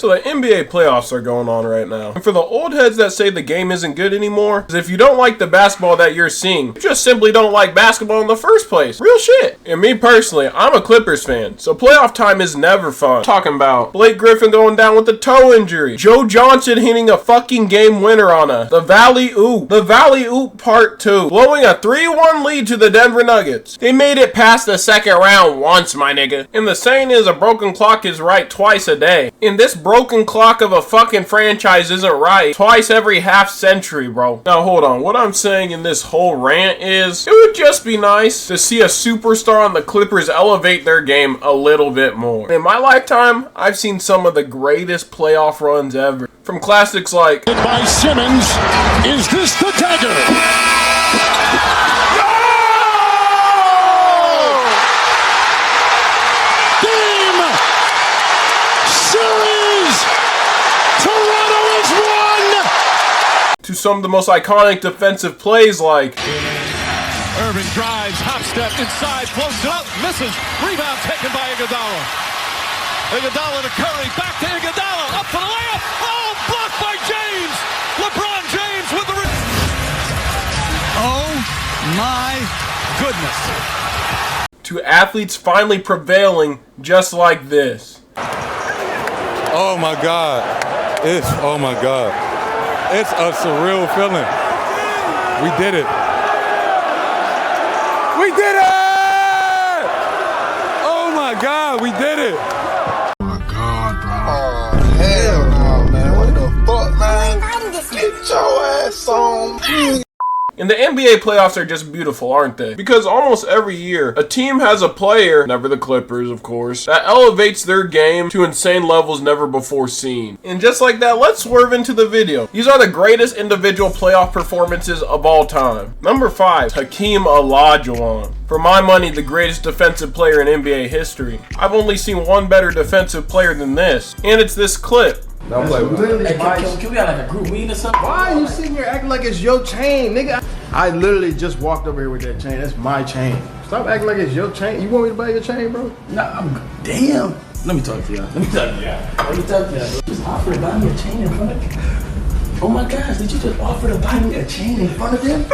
So the NBA playoffs are going on right now. And for the old heads that say the game isn't good anymore, if you don't like the basketball that you're seeing, you just simply don't like basketball in the first place. Real shit. And me personally, I'm a Clippers fan, so playoff time is never fun. Talking about Blake Griffin going down with a toe injury, Joe Johnson hitting a fucking game winner on us, the Valley Oop Part 2, blowing a 3-1 lead to the Denver Nuggets. They made it past the second round once, my nigga. And the saying is a broken clock is right twice a day. In this broken clock of a fucking franchise isn't right twice every half century, bro. Now hold on, what I'm saying in this whole rant is it would just be nice to see a superstar on the Clippers elevate their game a little bit more. In my lifetime, I've seen some of the greatest playoff runs ever. From classics like by Simmons, is this the dagger? to some of the most iconic defensive plays like Irving drives, hop step inside, floats it up, misses, rebound taken by Iguodala. Iguodala to Curry, back to Iguodala, up for the layup, oh, blocked by James! LeBron James with the oh my goodness. To athletes finally prevailing just like this. Oh my God. Oh my God. It's a surreal feeling. We did it. We did it! Oh my God, we did it. Oh my God, bro. Oh, hell no, man. What the fuck, man? Get your ass on. And the NBA playoffs are just beautiful, aren't they? Because almost every year, a team has a player, never the Clippers, of course, that elevates their game to insane levels never before seen. And just like that, let's swerve into the video. These are the greatest individual playoff performances of all time. Number 5, Hakeem Olajuwon. For my money, the greatest defensive player in NBA history. I've only seen one better defensive player than this, and it's this clip. No, literally, hey, can we have like a group meeting or something? Why are you sitting here acting like it's your chain, nigga? I literally just walked over here with that chain. That's my chain. Stop acting like it's your chain. You want me to buy your chain, bro? Nah, damn. Let me talk to y'all. Just offer to buy me a chain in front of me. Oh my gosh, did you just offer to buy me a chain in front of them?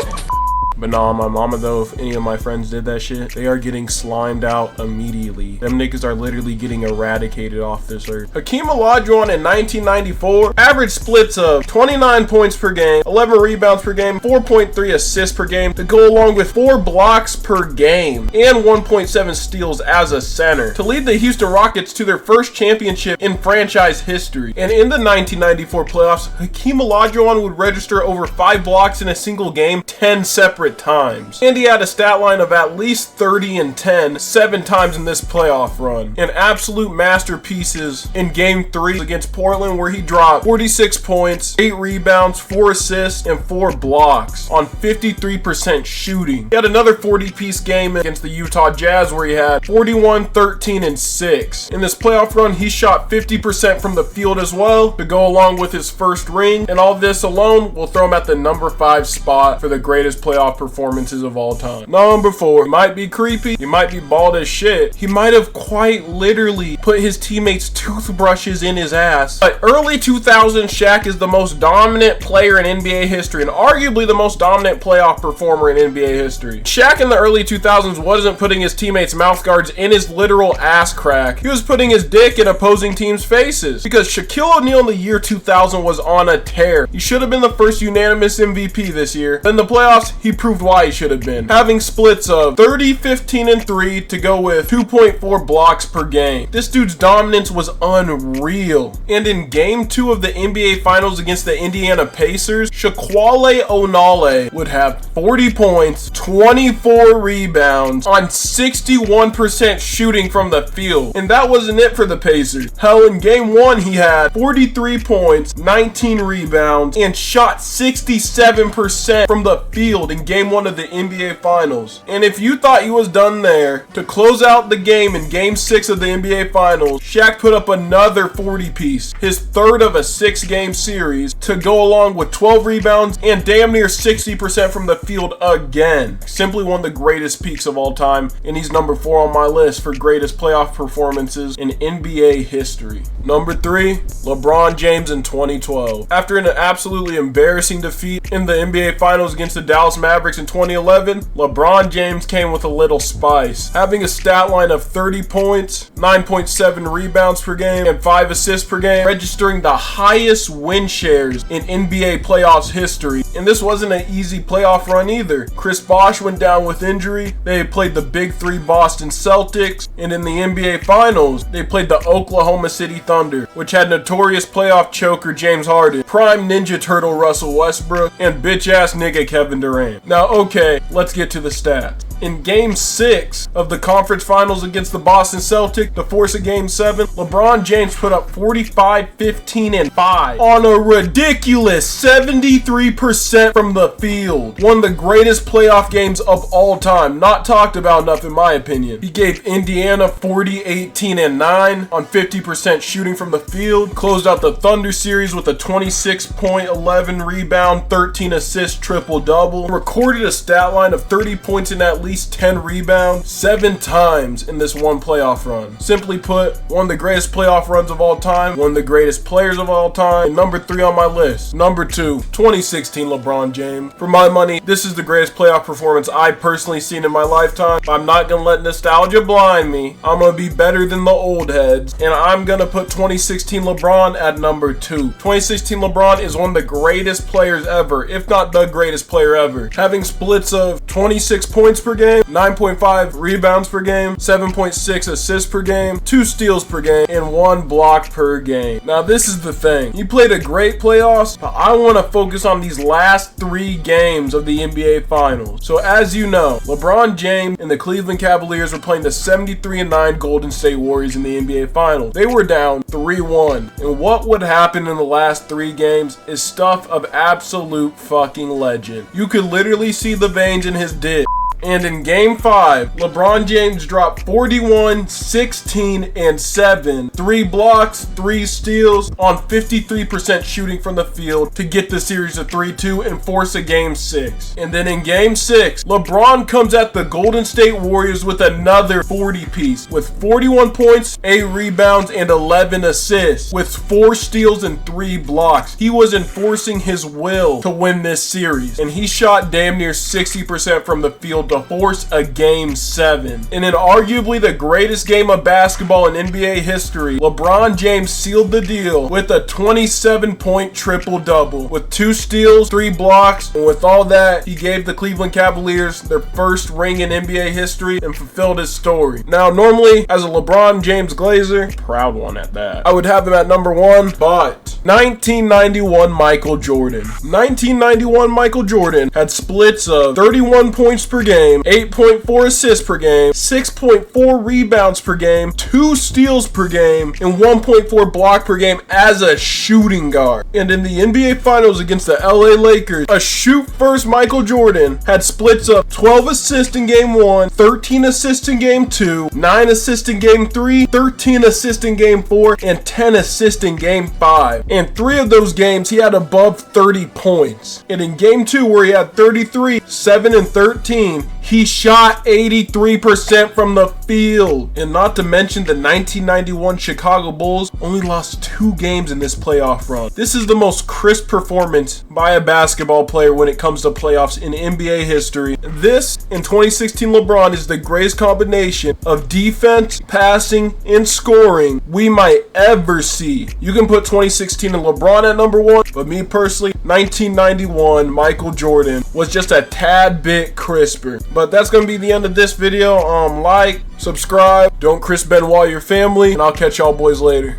But nah, my mama though, if any of my friends did that shit, they are getting slimed out immediately. Them niggas are literally getting eradicated off this earth. Hakeem Olajuwon in 1994 averaged splits of 29 points per game, 11 rebounds per game, 4.3 assists per game, to go along with 4 blocks per game, and 1.7 steals as a center, to lead the Houston Rockets to their first championship in franchise history. And in the 1994 playoffs, Hakeem Olajuwon would register over 5 blocks in a single game 10 separate times. And he had a stat line of at least 30 and 10 7 times in this playoff run. And absolute masterpieces in game 3 against Portland, where he dropped 46 points, 8 rebounds, 4 assists, and 4 blocks on 53% shooting. He had another 40-piece game against the Utah Jazz where he had 41, 13, and 6. In this playoff run, he shot 50% from the field as well to go along with his first ring. And all this alone will throw him at the number 5 spot for the greatest playoff performances of all time. Number 4, he might be creepy, he might be bald as shit, he might have quite literally put his teammates' toothbrushes in his ass. But early 2000s, Shaq is the most dominant player in NBA history and arguably the most dominant playoff performer in NBA history. Shaq in the early 2000s wasn't putting his teammates' mouth guards in his literal ass crack. He was putting his dick in opposing teams' faces. Because Shaquille O'Neal in the year 2000 was on a tear. He should have been the first unanimous MVP this year. In the playoffs, he proved why he should have been, having splits of 30, 15, and 3 to go with 2.4 blocks per game. This dude's dominance was unreal. And in game 2 of the NBA Finals against the Indiana Pacers, Shaquille O'Neal would have 40 points, 24 rebounds on 61% shooting from the field. And that wasn't it for the Pacers. Hell, in game 1 he had 43 points, 19 rebounds, and shot 67% from the field. In game game 1 of the NBA Finals. And if you thought he was done there, to close out the game in game 6 of the NBA Finals, Shaq put up another 40-piece, his third of a 6-game series, to go along with 12 rebounds and damn near 60% from the field again. Simply one of the greatest peaks of all time, and he's number 4 on my list for greatest playoff performances in NBA history. Number 3, LeBron James in 2012. After an absolutely embarrassing defeat in the NBA Finals against the Dallas Mavericks in 2011, LeBron James came with a little spice, having a stat line of 30 points, 9.7 rebounds per game, and 5 assists per game, registering the highest win shares in NBA playoffs history. And this wasn't an easy playoff run either. Chris Bosh went down with injury. They played the Big Three Boston Celtics, and in the NBA Finals, they played the Oklahoma City Thunder, which had notorious playoff choker James Harden, prime Ninja Turtle Russell Westbrook, and bitch-ass nigga Kevin Durant. Now, okay, let's get to the stats. In Game 6 of the conference finals against the Boston Celtics, the force of Game 7, LeBron James put up 45, 15, and 5 on a ridiculous 73% from the field. One of the greatest playoff games of all time, not talked about enough in my opinion. He gave Indiana 40, 18, and 9 on 50% shooting from the field, closed out the Thunder series with a 26-point, 11 rebound, 13 assist triple-double, recorded a stat line of 30 points in at least 10 rebounds 7 times in this one playoff run. Simply put, one of the greatest playoff runs of all time, one of the greatest players of all time, and number 3 on my list. Number 2, 2016 LeBron James. For my money, this is the greatest playoff performance I've personally seen in my lifetime. I'm not gonna let nostalgia blind me. I'm gonna be better than the old heads, and I'm gonna put 2016 LeBron at number 2. 2016 LeBron is one of the greatest players ever, if not the greatest player ever, having splits of 26 points per game, 9.5 rebounds per game, 7.6 assists per game, 2 steals per game, and 1 block per game. Now this is the thing. He played a great playoffs, but I want to focus on these last 3 games of the NBA Finals. So as you know, LeBron James and the Cleveland Cavaliers were playing the 73-9 Golden State Warriors in the NBA Finals. They were down 3-1, and what would happen in the last 3 games is stuff of absolute fucking legend. You could literally see the veins in his dick. And in Game 5, LeBron James dropped 41, 16, and 7. 3 blocks, 3 steals on 53% shooting from the field to get the series to 3-2 and force a Game 6. And then in Game 6, LeBron comes at the Golden State Warriors with another 40-piece with 41 points, 8 rebounds, and 11 assists with 4 steals and 3 blocks. He was enforcing his will to win this series, and he shot damn near 60% from the field to force a Game 7. And in arguably the greatest game of basketball in NBA history, LeBron James sealed the deal with a 27-point triple-double with 2 steals, 3 blocks, and with all that, he gave the Cleveland Cavaliers their first ring in NBA history and fulfilled his story. Now, normally, as a LeBron James Glazer, proud one at that, I would have him at number 1, but 1991 Michael Jordan. 1991 Michael Jordan had splits of 31 points per game, 8.4 assists per game, 6.4 rebounds per game, 2 steals per game, and 1.4 block per game as a shooting guard. And in the NBA Finals against the LA Lakers, a shoot-first Michael Jordan had splits of 12 assists in Game 1, 13 assists in Game 2, 9 assists in Game 3, 13 assists in Game 4, and 10 assists in Game 5. And 3 of those games, he had above 30 points. And in Game 2, where he had 33, 7, and 13, he shot 83% from the field. And not to mention the 1991 Chicago Bulls only lost 2 games in this playoff run. This is the most crisp performance by a basketball player when it comes to playoffs in NBA history. This, in 2016 LeBron, is the greatest combination of defense, passing, and scoring we might ever see. You can put 2016 and LeBron at number 1, but me personally, 1991 Michael Jordan was just a tad bit crisper. But that's going to be the end of this video. Like, subscribe, don't Chris Benoit your family, and I'll catch y'all boys later.